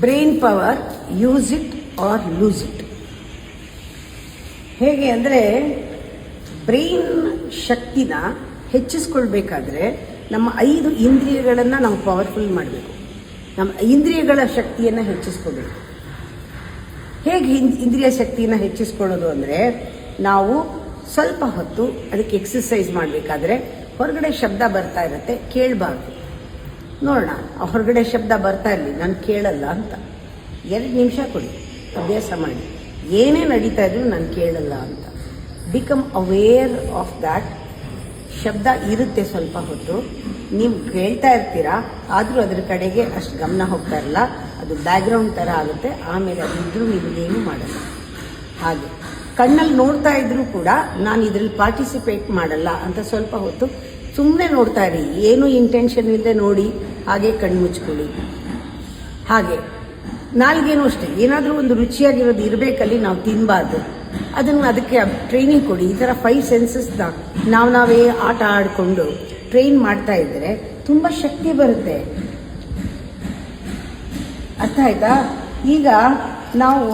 Brain power, use it or lose it. ಹೇಗೆ ಅಂದರೆ brain ಶಕ್ತಿನ ಹೆಚ್ಚಿಸ್ಕೊಳ್ಬೇಕಾದ್ರೆ ನಮ್ಮ 5 ಇಂದ್ರಿಯಗಳನ್ನು ನಾವು ಪವರ್ಫುಲ್ ಮಾಡಬೇಕು. ನಮ್ಮ ಇಂದ್ರಿಯಗಳ ಶಕ್ತಿಯನ್ನು ಹೆಚ್ಚಿಸ್ಕೋಬೇಕು. ಹೇಗೆ ಇಂದ್ರಿಯ ಶಕ್ತಿಯನ್ನು ಹೆಚ್ಚಿಸ್ಕೊಳ್ಳೋದು ಅಂದರೆ, ನಾವು ಸ್ವಲ್ಪ ಹೊತ್ತು ಅದಕ್ಕೆ ಎಕ್ಸಸೈಸ್ ಮಾಡಬೇಕಾದ್ರೆ ಹೊರಗಡೆ ಶಬ್ದ ಬರ್ತಾ ಇರುತ್ತೆ, ಕೇಳಬಾರ್ದು. ನೋಡೋಣ, ಹೊರಗಡೆ ಶಬ್ದ ಬರ್ತಾ ಇರಲಿ, ನಾನು ಕೇಳಲ್ಲ ಅಂತ 2 ನಿಮಿಷ ಕೊಡಿ, ಅಭ್ಯಾಸ ಮಾಡಿ. ಏನೇ ನಡೀತಾ ಇದ್ರು ನಾನು ಕೇಳಲ್ಲ ಅಂತ. Become aware of that. ಶಬ್ದ ಇರುತ್ತೆ ಸ್ವಲ್ಪ ಹೊತ್ತು, ನೀವು ಕೇಳ್ತಾ ಇರ್ತೀರಾ, ಆದರೂ ಅದ್ರ ಕಡೆಗೆ ಅಷ್ಟು ಗಮನ ಹೋಗ್ತಾ ಇರಲ್ಲ, ಅದು ಬ್ಯಾಕ್ಗ್ರೌಂಡ್ ಥರ ಆಗುತ್ತೆ. ಆಮೇಲೆ ಅದಿದ್ರೂ ನೀವೇನು ಮಾಡಲ್ಲ. ಹಾಗೆ ಕಣ್ಣಲ್ಲಿ ನೋಡ್ತಾ ಇದ್ರೂ ಕೂಡ ನಾನು ಇದರಲ್ಲಿ ಪಾರ್ಟಿಸಿಪೇಟ್ ಮಾಡಲ್ಲ ಅಂತ ಸ್ವಲ್ಪ ಹೊತ್ತು ಸುಮ್ಮನೆ ನೋಡ್ತಾ ಇರಿ, ಏನೂ ಇಂಟೆನ್ಷನ್ ಇಲ್ಲದೆ ನೋಡಿ, ಹಾಗೆ ಕಣ್ಣು ಮುಚ್ಕೊಳ್ಳಿ. ಹಾಗೆ ನಾಲ್ಗೇನು ಅಷ್ಟೇ, ಏನಾದರೂ ಒಂದು ರುಚಿಯಾಗಿರೋದು ಇರಬೇಕಲ್ಲಿ, ನಾವು ತಿನ್ನಬಾರ್ದು. ಅದಕ್ಕೆ ಟ್ರೈನಿಂಗ್ ಕೊಡಿ. ಈ ಥರ 5 ಸೆನ್ಸಸ್ನ ನಾವೇ ಆಟ ಆಡಿಕೊಂಡು ಟ್ರೈನ್ ಮಾಡ್ತಾ ಇದ್ದರೆ ತುಂಬ ಶಕ್ತಿ ಬರುತ್ತೆ. ಅರ್ಥ ಆಯ್ತಾ? ಈಗ ನಾವು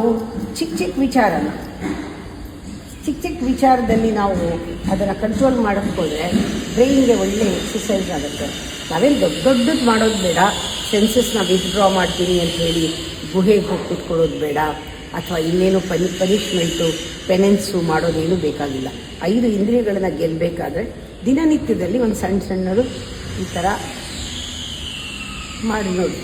ಚಿಕ್ಕ ವಿಚಾರದಲ್ಲಿ ನಾವು ಅದನ್ನು ಕಂಟ್ರೋಲ್ ಮಾಡೋಕ್ಕೆ ಹೋದರೆ ಬ್ರೈನ್ಗೆ ಒಳ್ಳೆ ಎಕ್ಸಸೈಸ್ ಆಗುತ್ತೆ. ನಾವೇನು ದೊಡ್ಡದು ಮಾಡೋದು ಬೇಡ. ಸೆನ್ಸಸ್ನ ವಿತ್ಡ್ರಾ ಮಾಡ್ತೀನಿ ಅಂತ ಹೇಳಿ ಗುಹೆಗೆ ಹೋಗಿ ಕೂತ್ಕೊಳ್ಳೋದು ಬೇಡ, ಅಥವಾ ಇನ್ನೇನು ಪನಿಷ್ಮೆಂಟು ಪೆನೆನ್ಸು ಮಾಡೋದೇನು ಬೇಕಾಗಿಲ್ಲ. 5 ಇಂದ್ರಿಯಗಳನ್ನು ಗೆಲ್ಲಬೇಕಾದ್ರೆ ದಿನನಿತ್ಯದಲ್ಲಿ ಒಂದು ಸಣ್ಣದು ಈ ಥರ ಮಾಡಿ ನೋಡಿ.